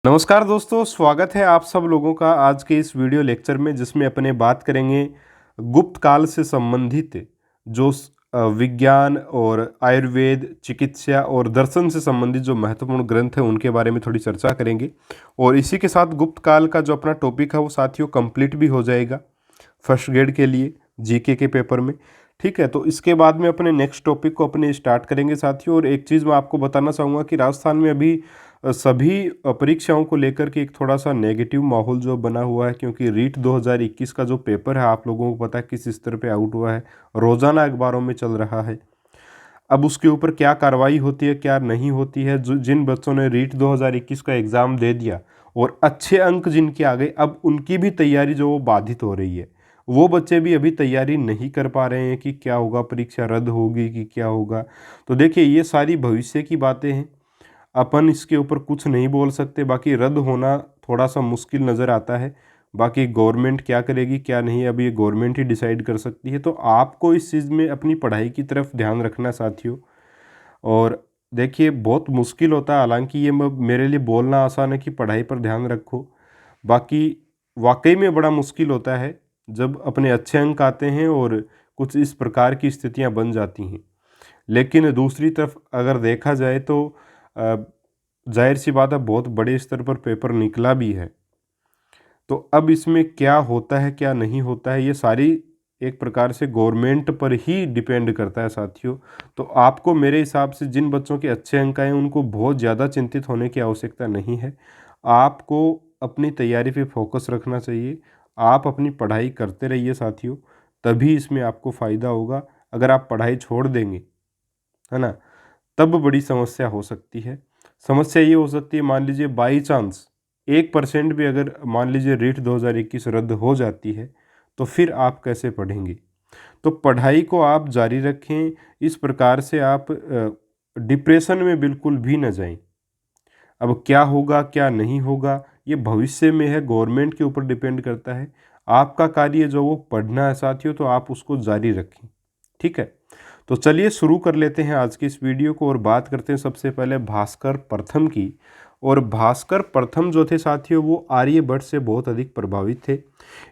नमस्कार दोस्तों, स्वागत है आप सब लोगों का आज के इस वीडियो लेक्चर में, जिसमें अपने बात करेंगे गुप्त काल से संबंधित जो विज्ञान और आयुर्वेद, चिकित्सा और दर्शन से संबंधित जो महत्वपूर्ण ग्रंथ हैं उनके बारे में थोड़ी चर्चा करेंगे। और इसी के साथ गुप्त काल का जो अपना टॉपिक है वो साथियों कंप्लीट भी हो जाएगा फर्स्ट ग्रेड के लिए जीके के पेपर में। ठीक है, तो इसके बाद में अपने नेक्स्ट टॉपिक को अपने स्टार्ट करेंगे साथियों। और एक चीज़ मैं आपको बताना चाहूँगा कि राजस्थान में अभी सभी परीक्षाओं को लेकर के एक थोड़ा सा नेगेटिव माहौल जो बना हुआ है, क्योंकि रीट 2021 का जो पेपर है आप लोगों को पता है किस स्तर पे आउट हुआ है, रोज़ाना अखबारों में चल रहा है। अब उसके ऊपर क्या कार्रवाई होती है क्या नहीं होती है, जो जिन बच्चों ने रीट 2021 का एग्ज़ाम दे दिया और अच्छे अंक जिनके आ गए, अब उनकी भी तैयारी जो वो बाधित हो रही है। वो बच्चे भी अभी तैयारी नहीं कर पा रहे हैं कि क्या होगा, परीक्षा रद्द होगी कि क्या होगा। तो देखिए, ये सारी भविष्य की बातें हैं, अपन इसके ऊपर कुछ नहीं बोल सकते। बाकी रद्द होना थोड़ा सा मुश्किल नज़र आता है, बाकी गवर्नमेंट क्या करेगी क्या नहीं, अब ये गवर्नमेंट ही डिसाइड कर सकती है। तो आपको इस चीज़ में अपनी पढ़ाई की तरफ ध्यान रखना साथियों। और देखिए, बहुत मुश्किल होता है, हालांकि ये मेरे लिए बोलना आसान है कि पढ़ाई पर ध्यान रखो, बाकी वाकई में बड़ा मुश्किल होता है जब अपने अच्छे अंक आते हैं और कुछ इस प्रकार की स्थितियां बन जाती हैं। लेकिन दूसरी तरफ अगर देखा जाए तो जाहिर सी बात है, बहुत बड़े स्तर पर पेपर निकला भी है। तो अब इसमें क्या होता है क्या नहीं होता है, ये सारी एक प्रकार से गवर्नमेंट पर ही डिपेंड करता है साथियों। तो आपको मेरे हिसाब से जिन बच्चों के अच्छे अंक आए उनको बहुत ज़्यादा चिंतित होने की आवश्यकता नहीं है। आपको अपनी तैयारी पे फोकस रखना चाहिए। आप अपनी पढ़ाई करते रहिए साथियों, तभी इसमें आपको फ़ायदा होगा। अगर आप पढ़ाई छोड़ देंगे, है ना, तब बड़ी समस्या हो सकती है। समस्या ये हो सकती है, मान लीजिए बाई चांस 1% भी अगर मान लीजिए रीट 2021 रद्द हो जाती है, तो फिर आप कैसे पढ़ेंगे। तो पढ़ाई को आप जारी रखें, इस प्रकार से आप डिप्रेशन में बिल्कुल भी न जाएं। अब क्या होगा क्या नहीं होगा ये भविष्य में है, गवर्नमेंट के ऊपर डिपेंड करता है। आपका कार्य जो वो पढ़ना है साथियों, तो आप उसको जारी रखें। ठीक है, तो चलिए शुरू कर लेते हैं आज की इस वीडियो को और बात करते हैं सबसे पहले भास्कर प्रथम की। और भास्कर प्रथम जो थे साथियों, वो आर्यभट्ट से बहुत अधिक प्रभावित थे।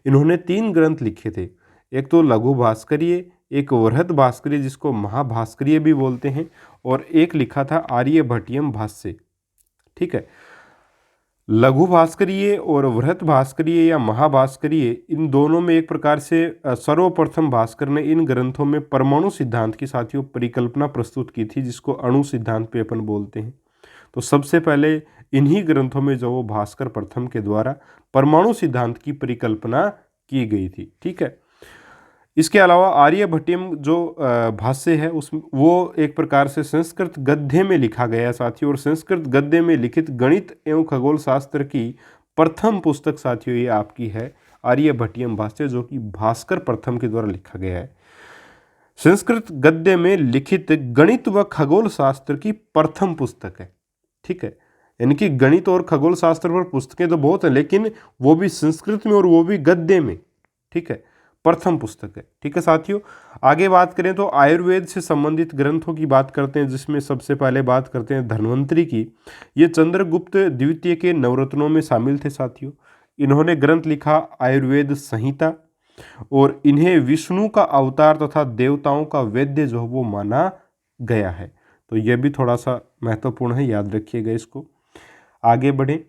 इन्होंने 3 ग्रंथ लिखे थे, एक तो लघु भास्करीय, एक वृहत भास्करीय जिसको महाभास्करीय भी बोलते हैं, और एक लिखा था आर्यभट्टियम भाष्य। ठीक है, लघु भास्करीय और वृहत भास्करीय या महाभास्करीय, इन दोनों में एक प्रकार से सर्वप्रथम भास्कर ने इन ग्रंथों में परमाणु सिद्धांत की साथियों परिकल्पना प्रस्तुत की थी, जिसको अणु सिद्धांत पे अपन बोलते हैं। तो सबसे पहले इन्हीं ग्रंथों में जो वो भास्कर प्रथम के द्वारा परमाणु सिद्धांत की परिकल्पना की गई थी। ठीक है, इसके अलावा आर्यभट्टियम जो भाष्य है उस वो एक प्रकार से संस्कृत गद्य में लिखा गया साथियों। और संस्कृत गद्य में लिखित गणित एवं खगोल शास्त्र की प्रथम पुस्तक साथियों ये आपकी है आर्यभट्टियम भाष्य, जो कि भास्कर प्रथम के द्वारा लिखा गया है। संस्कृत गद्य में लिखित गणित व खगोल शास्त्र की प्रथम पुस्तक है। ठीक है, यानी कि गणित और खगोल शास्त्र पर पुस्तकें तो बहुत हैं, लेकिन वो भी संस्कृत में और वो भी गद्य में। ठीक है, प्रथम पुस्तक है। ठीक है साथियों, आगे बात करें तो आयुर्वेद से संबंधित ग्रंथों की बात करते हैं, जिसमें सबसे पहले बात करते हैं धन्वंतरी की। ये चंद्रगुप्त द्वितीय के नवरत्नों में शामिल थे साथियों। इन्होंने ग्रंथ लिखा आयुर्वेद संहिता, और इन्हें विष्णु का अवतार तथा देवताओं का वेद्य जो वो माना गया है। तो यह भी थोड़ा सा महत्वपूर्ण है, याद रखिएगा इसको। आगे बढ़े,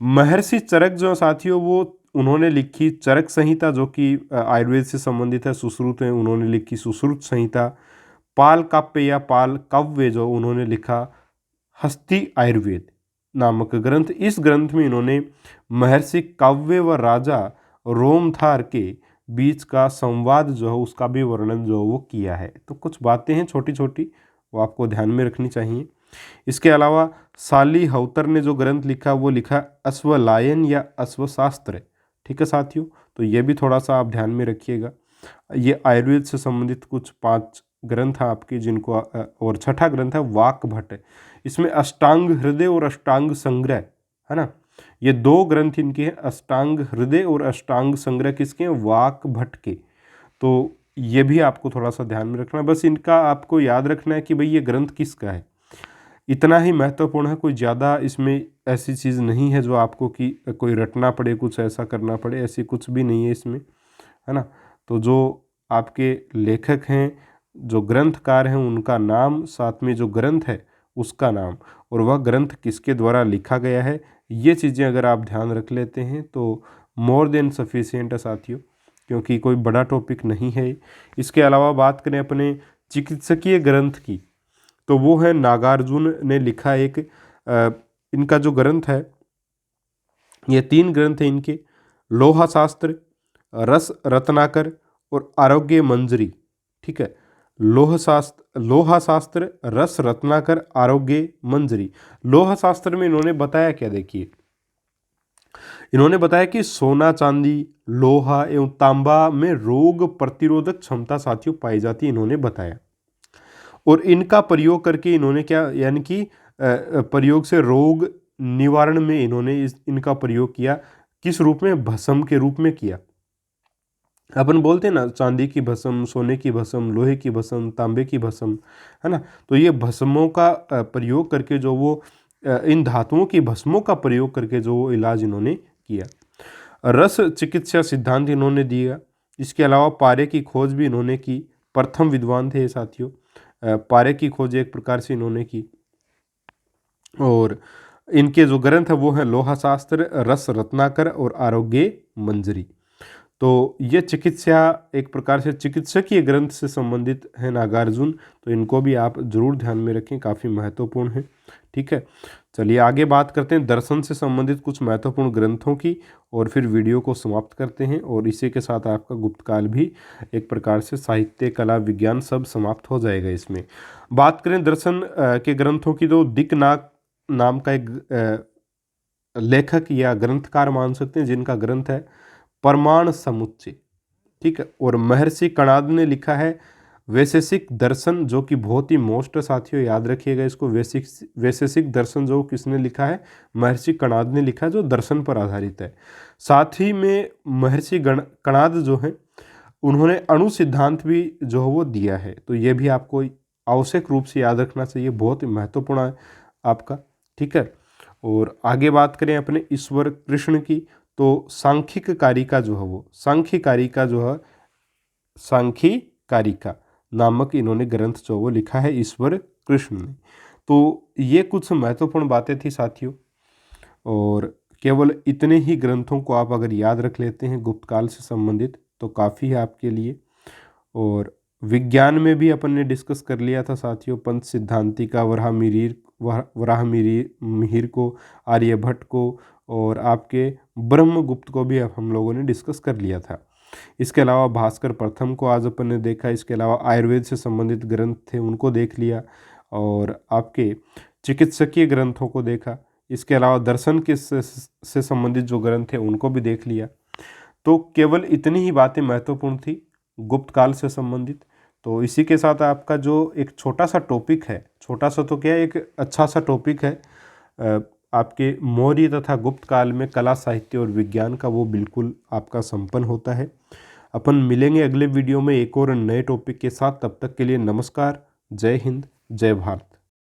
महर्षि चरक जो साथियों, वो उन्होंने लिखी चरक संहिता, जो कि आयुर्वेद से संबंधित है। सुश्रुत में उन्होंने लिखी सुश्रुत संहिता। पाल काव्य या पाल काव्य जो उन्होंने लिखा हस्ती आयुर्वेद नामक ग्रंथ। इस ग्रंथ में इन्होंने महर्षि काव्य व राजा रोमथार के बीच का संवाद जो है उसका भी वर्णन जो वो किया है। तो कुछ बातें हैं छोटी छोटी, वो आपको ध्यान में रखनी चाहिए। इसके अलावा सालीहौतर ने जो ग्रंथ लिखा वो लिखा अश्वलायन या अश्वशास्त्र। ठीक है साथियों, तो ये भी थोड़ा सा आप ध्यान में रखिएगा। ये आयुर्वेद से संबंधित कुछ 5 ग्रंथ हैं आपके, जिनको और छठा ग्रंथ है वाकभट। इसमें अष्टांग हृदय और अष्टांग संग्रह, है ना, ये 2 ग्रंथ इनके हैं। अष्टांग हृदय और अष्टांग संग्रह किसके हैं, वाकभट के। तो ये भी आपको थोड़ा सा ध्यान में रखना है। बस इनका आपको याद रखना है कि भाई ये ग्रंथ किसका है। इतना ही महत्वपूर्ण है, कोई ज़्यादा इसमें ऐसी चीज़ नहीं है जो आपको कि कोई रटना पड़े, कुछ ऐसा करना पड़े, ऐसी कुछ भी नहीं है इसमें, है ना। तो जो आपके लेखक हैं, जो ग्रंथकार हैं, उनका नाम, साथ में जो ग्रंथ है उसका नाम, और वह ग्रंथ किसके द्वारा लिखा गया है, ये चीज़ें अगर आप ध्यान रख लेते हैं तो मोर देन सफिशिएंट है साथियों, क्योंकि कोई बड़ा टॉपिक नहीं है। इसके अलावा बात करें अपने चिकित्सकीय ग्रंथ की, तो वो है नागार्जुन ने लिखा एक इनका जो ग्रंथ है, ये 3 ग्रंथ हैं इनके, लोहा शास्त्र, रस रत्नाकर और आरोग्य मंजरी। ठीक है, लोहा शास्त्र, रस रत्नाकर, आरोग्य मंजरी। लोहा शास्त्र में इन्होंने बताया क्या, देखिए इन्होंने बताया कि सोना, चांदी, लोहा एवं तांबा में रोग प्रतिरोधक क्षमता साथियों पाई जाती है, इन्होंने बताया। और इनका प्रयोग करके इन्होंने क्या, यानी कि प्रयोग से रोग निवारण में इन्होंने इनका प्रयोग किया। किस रूप में, भस्म के रूप में किया। अपन बोलते हैं ना, चांदी की भस्म, सोने की भस्म, लोहे की भस्म, तांबे की भस्म, है ना। तो ये भस्मों का प्रयोग करके जो वो इन धातुओं की भस्मों का प्रयोग करके जो वो इलाज इन्होंने किया। रस चिकित्सा सिद्धांत इन्होंने दिया। इसके अलावा पारे की खोज भी इन्होंने की, प्रथम विद्वान थे साथियों। पारे की खोज एक प्रकार से इन्होंने की। और इनके जो ग्रंथ है वो है लोहा शास्त्र, रस रत्नाकर और आरोग्य मंजरी। तो ये चिकित्सा, एक प्रकार से चिकित्सकीय ग्रंथ से संबंधित है नागार्जुन, तो इनको भी आप जरूर ध्यान में रखें, काफ़ी महत्वपूर्ण है। ठीक है, चलिए आगे बात करते हैं दर्शन से संबंधित कुछ महत्वपूर्ण ग्रंथों की, और फिर वीडियो को समाप्त करते हैं। और इसी के साथ आपका गुप्तकाल भी एक प्रकार से साहित्य, कला, विज्ञान सब समाप्त हो जाएगा। इसमें बात करें दर्शन के ग्रंथों की, तो दिक्नाग नाम का एक लेखक या ग्रंथकार मान सकते हैं, जिनका ग्रंथ है प्रमाण समुच्चय। ठीक है, और महर्षि कणाद ने लिखा है वैशेषिक दर्शन, जो कि बहुत ही मोस्ट है, याद रखिएगा इसको। वैशेषिक दर्शन जो किसने लिखा है, महर्षि कणाद ने लिखा है, जो दर्शन पर आधारित है। साथ ही में महर्षि कणाद जो है, उन्होंने अणु सिद्धांत भी जो है वो दिया है। तो ये भी आपको आवश्यक रूप से याद रखना चाहिए, बहुत ही महत्वपूर्ण है आपका। ठीक है, और आगे बात करें अपने ईश्वर कृष्ण की, तो सांख्यिक कारिका जो है वो, सांख्यिक कारिका नामक इन्होंने ग्रंथ जो वो लिखा है ईश्वर कृष्ण ने। तो ये कुछ महत्वपूर्ण बातें थी साथियों, और केवल इतने ही ग्रंथों को आप अगर याद रख लेते हैं गुप्तकाल से संबंधित, तो काफ़ी है आपके लिए। और विज्ञान में भी अपन ने डिस्कस कर लिया था साथियों, पंच सिद्धांति का, वराहमिहिर को, आर्यभट्ट को, और आपके ब्रह्मगुप्त को भी हम लोगों ने डिस्कस कर लिया था। इसके अलावा भास्कर प्रथम को आज अपन ने देखा। इसके अलावा आयुर्वेद से संबंधित ग्रंथ थे, उनको देख लिया, और आपके चिकित्सकीय ग्रंथों को देखा। इसके अलावा दर्शन के से संबंधित जो ग्रंथ थे उनको भी देख लिया। तो केवल इतनी ही बातें महत्वपूर्ण थी गुप्त काल से संबंधित। तो इसी के साथ आपका जो एक छोटा सा टॉपिक है, छोटा सा तो क्या, एक अच्छा सा टॉपिक है आपके मौर्य तथा गुप्त काल में कला, साहित्य और विज्ञान का, वो बिल्कुल आपका संपन्न होता है। अपन मिलेंगे अगले वीडियो में एक और नए टॉपिक के साथ। तब तक के लिए नमस्कार, जय हिंद, जय भारत।